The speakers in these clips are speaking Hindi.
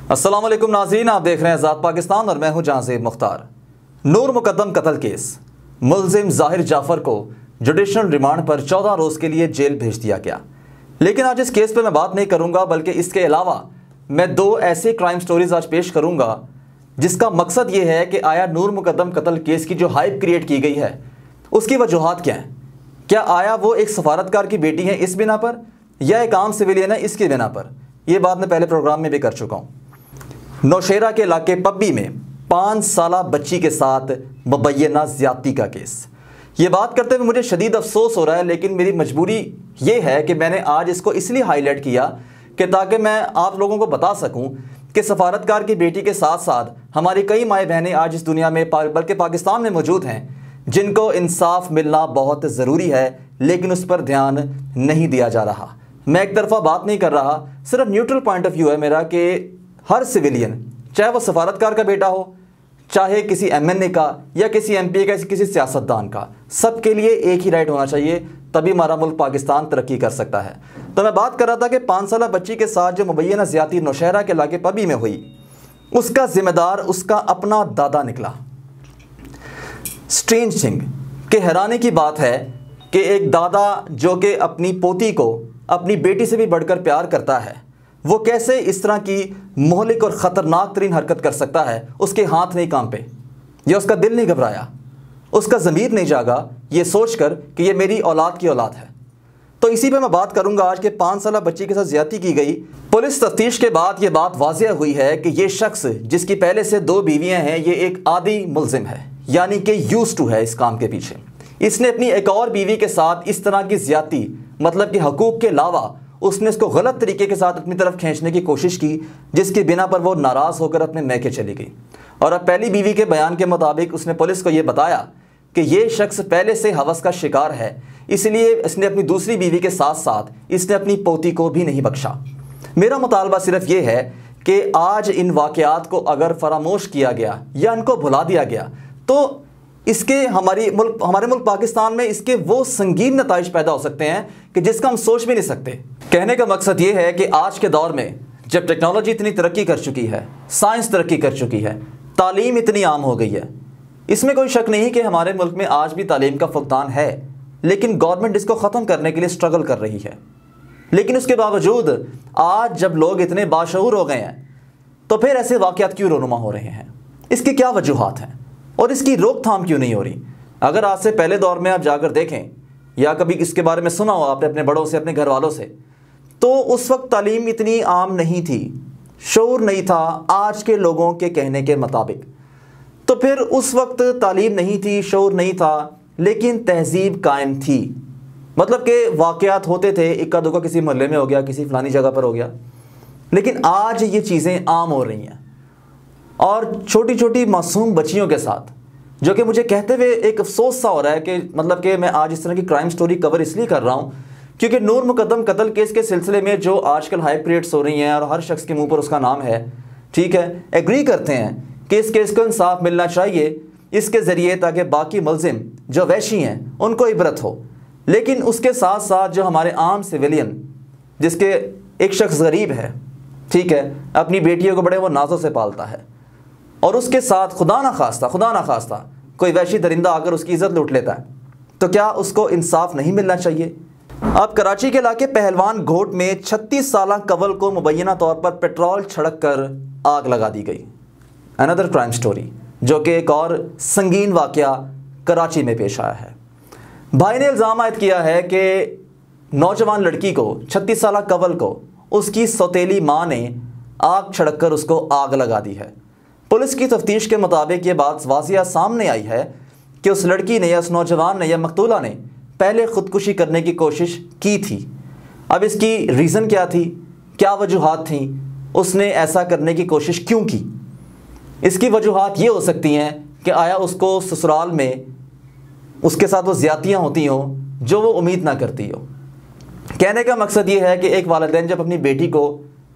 अस्सलाम वालेकुम नाज़रीन, आप देख रहे हैं आज़ाद पाकिस्तान और मैं हूं जहांज़ेब मुख्तार। नूर मुकद्दम कत्ल केस, मुल्ज़िम ज़ाहिर जाफ़र को जुडिशल रिमांड पर 14 रोज़ के लिए जेल भेज दिया गया। लेकिन आज इस केस पर मैं बात नहीं करूंगा, बल्कि इसके अलावा मैं दो ऐसी क्राइम स्टोरीज आज पेश करूंगा जिसका मकसद ये है कि आया नूर मुकद्दम कत्ल केस की जो हाइप क्रिएट की गई है उसकी वजूहात क्या हैं। क्या आया वो एक सफारतकार की बेटी है इस बिना पर, या एक आम सिविलियन है इसकी बिना पर? यह बात मैं पहले प्रोग्राम में भी कर चुका हूँ। नौशेरा के इलाके पब्बी में 5 साला बच्ची के साथ मुबैना ज़्यादती का केस। ये बात करते हुए मुझे शदीद अफसोस हो रहा है, लेकिन मेरी मजबूरी ये है कि मैंने आज इसको इसलिए हाईलाइट किया कि ताकि मैं आप लोगों को बता सकूं कि सफारतकार की बेटी के साथ साथ हमारी कई माएँ बहनें आज इस दुनिया में बल्कि पाकिस्तान में मौजूद हैं जिनको इंसाफ मिलना बहुत ज़रूरी है, लेकिन उस पर ध्यान नहीं दिया जा रहा। मैं एक तरफा बात नहीं कर रहा, सिर्फ न्यूट्रल पॉइंट ऑफ व्यू है मेरा कि हर सिविलियन, चाहे वो सफारतकार का बेटा हो, चाहे किसी एमएनए का या किसी एमपी का, किसी सियासतदान का, सबके लिए एक ही राइट होना चाहिए, तभी हमारा मुल्क पाकिस्तान तरक्की कर सकता है। तो मैं बात कर रहा था कि 5 साला बच्ची के साथ जो मुबैना ज़्यादती नौशहरा के इलाके पब्बी में हुई, उसका जिम्मेदार उसका अपना दादा निकला। स्ट्रेंज थिंग कि हैरानी की बात है कि एक दादा जो कि अपनी पोती को अपनी बेटी से भी बढ़कर प्यार करता है, वो कैसे इस तरह की मोहलिक और ख़तरनाक तरीन हरकत कर सकता है। उसके हाथ नहीं कांपे या उसका दिल नहीं घबराया, उसका ज़मीर नहीं जागा ये सोचकर कि ये मेरी औलाद की औलाद है। तो इसी पे मैं बात करूंगा आज के 5 साला बच्ची के साथ ज़्यादती की गई। पुलिस तफ्तीश के बाद ये बात वाज़ेह हुई है कि ये शख्स जिसकी पहले से 2 बीवियाँ हैं, ये एक आदी मुल्ज़िम है, यानी कि यूज्ड टू है इस काम के पीछे। इसने अपनी एक और बीवी के साथ इस तरह की ज़्यादती, मतलब कि हकूक़ के अलावा उसने इसको गलत तरीके के साथ अपनी तरफ खींचने की कोशिश की, जिसकी बिना पर वो नाराज़ होकर अपने मैके चली गई। और अब पहली बीवी के बयान के मुताबिक उसने पुलिस को ये बताया कि ये शख्स पहले से हवस का शिकार है, इसलिए इसने अपनी दूसरी बीवी के साथ साथ इसने अपनी पोती को भी नहीं बख्शा। मेरा मुतालबा सिर्फ ये है कि आज इन वाक़यात को अगर फरामोश किया गया या इनको भुला दिया गया तो इसके हमारे मुल्क पाकिस्तान में इसके वो संगीन नताइज पैदा हो सकते हैं कि जिसका हम सोच भी नहीं सकते। कहने का मकसद ये है कि आज के दौर में जब टेक्नोलॉजी इतनी तरक्की कर चुकी है, साइंस तरक्की कर चुकी है, तालीम इतनी आम हो गई है, इसमें कोई शक नहीं कि हमारे मुल्क में आज भी तालीम का फुकदान है, लेकिन गवर्नमेंट इसको ख़त्म करने के लिए स्ट्रगल कर रही है। लेकिन उसके बावजूद आज जब लोग इतने बाशऊर हो गए हैं तो फिर ऐसे वाक़यात क्यों रोनुमा हो रहे हैं? इसकी क्या वजूहात हैं और इसकी रोकथाम क्यों नहीं हो रही? अगर आज से पहले दौर में आप जाकर देखें या कभी इसके बारे में सुना हो आपने अपने बड़ों से, अपने घर वालों से, तो उस वक्त तालीम इतनी आम नहीं थी, शऊर नहीं था आज के लोगों के कहने के मुताबिक। तो फिर उस वक्त तालीम नहीं थी, शऊर नहीं था, लेकिन तहजीब कायम थी। मतलब कि वाक़यात होते थे, इक्का दुक्का किसी मोहल्ले में हो गया, किसी फलानी जगह पर हो गया, लेकिन आज ये चीज़ें आम हो रही हैं। और छोटी छोटी मासूम बच्चियों के साथ, जो कि मुझे कहते हुए एक अफसोस सा हो रहा है कि मतलब कि मैं आज इस तरह की क्राइम स्टोरी कवर इसलिए कर रहा हूँ क्योंकि नूर मुकद्दम कत्ल केस के सिलसिले में जो आजकल हाइप क्रिएट्स हो रही हैं और हर शख्स के मुंह पर उसका नाम है, ठीक है, एग्री करते हैं कि इस केस को इंसाफ मिलना चाहिए इसके ज़रिए, ताकि बाकी मुल्ज़िम जो वैशी हैं उनको इबरत हो। लेकिन उसके साथ साथ जो हमारे आम सिविलियन, जिसके एक शख्स गरीब है, ठीक है, अपनी बेटियों को बड़े वो नाजों से पालता है, और उसके साथ खुदा ना खास्ता कोई वैशी दरिंदा आकर उसकी इज़्ज़त लूट लेता है, तो क्या उसको इंसाफ नहीं मिलना चाहिए? अब कराची के इलाके पहलवान घोट में 36 साला कवल को मुबैना तौर पर पेट्रोल छिड़क कर आग लगा दी गई। अनदर क्राइम स्टोरी, जो कि एक और संगीन वाक़या कराची में पेश आया है। भाई ने इल्ज़ाम आयद किया है कि नौजवान लड़की को, 36 साला कवल को, उसकी सौतेली माँ ने आग छिड़क कर उसको आग लगा दी है। पुलिस की तफ्तीश के मुताबिक ये बात वाज़िया सामने आई है कि उस लड़की ने या उस नौजवान ने या मकतूला ने पहले ख़ुदकुशी करने की कोशिश की थी। अब इसकी रीज़न क्या थी, क्या वजूहात थी, उसने ऐसा करने की कोशिश क्यों की? इसकी वजूहात ये हो सकती हैं कि आया उसको ससुराल में उसके साथ वो ज़्यादतियाँ होती हों जो वो उम्मीद ना करती हो। कहने का मकसद ये है कि एक वालिदैन जब अपनी बेटी को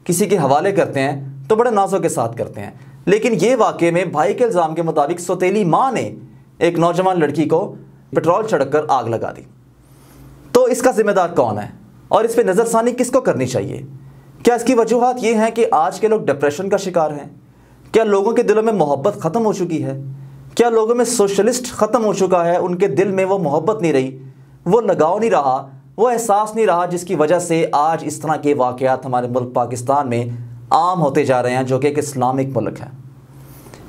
किसी के हवाले करते हैं तो बड़े नाज़ों के साथ करते हैं, लेकिन ये वाक़े में भाई के इल्ज़ाम के मुताबिक सौतेली माँ ने एक नौजवान लड़की को पेट्रोल छिड़क कर आग लगा दी। तो इसका ज़िम्मेदार कौन है और इस पर नज़रसानी किसको करनी चाहिए? क्या इसकी वजूहात ये हैं कि आज के लोग डिप्रेशन का शिकार हैं? क्या लोगों के दिलों में मोहब्बत ख़त्म हो चुकी है? क्या लोगों में सोशलिस्ट ख़त्म हो चुका है? उनके दिल में वो मोहब्बत नहीं रही, वो लगाव नहीं रहा, वो एहसास नहीं रहा, जिसकी वजह से आज इस तरह के वाक़यात हमारे मुल्क पाकिस्तान में आम होते जा रहे हैं, जो कि एक इस्लामिक मुल्क है।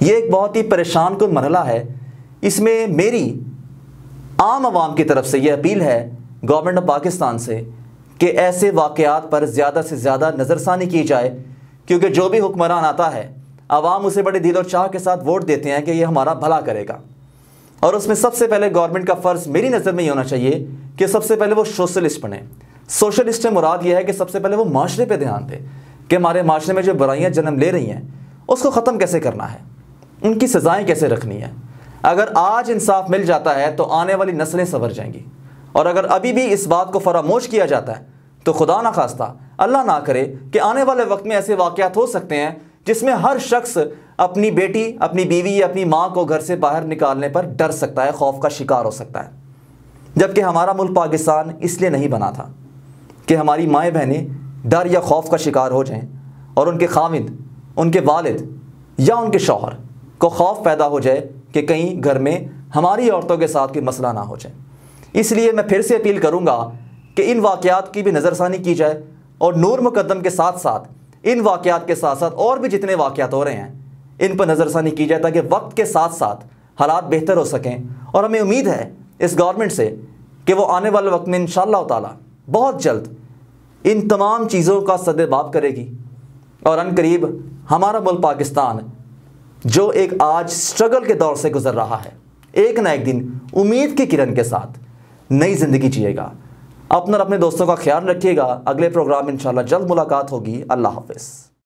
ये एक बहुत ही परेशान कुन मरहला है। इसमें मेरी आम आवाम की तरफ से ये अपील है गवर्नमेंट ऑफ पाकिस्तान से कि ऐसे वाक़यात पर ज़्यादा से ज़्यादा नज़रसानी की जाए, क्योंकि जो भी हुक्मरान आता है आवाम उसे बड़े दिल और चाह के साथ वोट देते हैं कि ये हमारा भला करेगा। और उसमें सबसे पहले गवर्नमेंट का फ़र्ज़ मेरी नज़र में ये होना चाहिए कि सबसे पहले वो सोशलिस्ट बने। सोशलिस्ट से मुराद ये है कि सबसे पहले वो माशरे पे ध्यान दे कि हमारे माशरे में जो बुराइयाँ जन्म ले रही हैं उसको ख़त्म कैसे करना है, उनकी सज़ाएँ कैसे रखनी है। अगर आज इंसाफ मिल जाता है तो आने वाली नस्लें संवर जाएंगी, और अगर अभी भी इस बात को फरामोश किया जाता है तो खुदा ना खास्ता, अल्लाह ना करे कि आने वाले वक्त में ऐसे वाक़यात हो सकते हैं जिसमें हर शख्स अपनी बेटी, अपनी बीवी या अपनी माँ को घर से बाहर निकालने पर डर सकता है, खौफ का शिकार हो सकता है। जबकि हमारा मुल्क पाकिस्तान इसलिए नहीं बना था कि हमारी माएँ बहनें डर या खौफ का शिकार हो जाएं और उनके खामिद, उनके वालिद या उनके शौहर को खौफ पैदा हो जाए कि कहीं घर में हमारी औरतों के साथ कोई मसला ना हो जाए। इसलिए मैं फिर से अपील करूँगा कि इन वाक़यात की भी नज़रसानी की जाए, और नूर मुकद्दम के साथ साथ इन वाक़यात के साथ साथ और भी जितने वाक़यात हो रहे हैं इन पर नज़रसानी की जाए, ताकि वक्त के साथ साथ हालात बेहतर हो सकें। और हमें उम्मीद है इस गवर्नमेंट से कि वो आने वाले वक्त में इंशाअल्लाह ताला बहुत जल्द इन तमाम चीज़ों का सद्देबाब करेगी, और अनकरीब हमारा मुल्क पाकिस्तान जो एक आज स्ट्रगल के दौर से गुजर रहा है, एक ना एक दिन उम्मीद की किरण के साथ नई ज़िंदगी जिएगा। अपना और अपने दोस्तों का ख्याल रखिएगा। अगले प्रोग्राम में इंशाअल्लाह जल्द मुलाकात होगी। अल्लाह हाफ़िज़।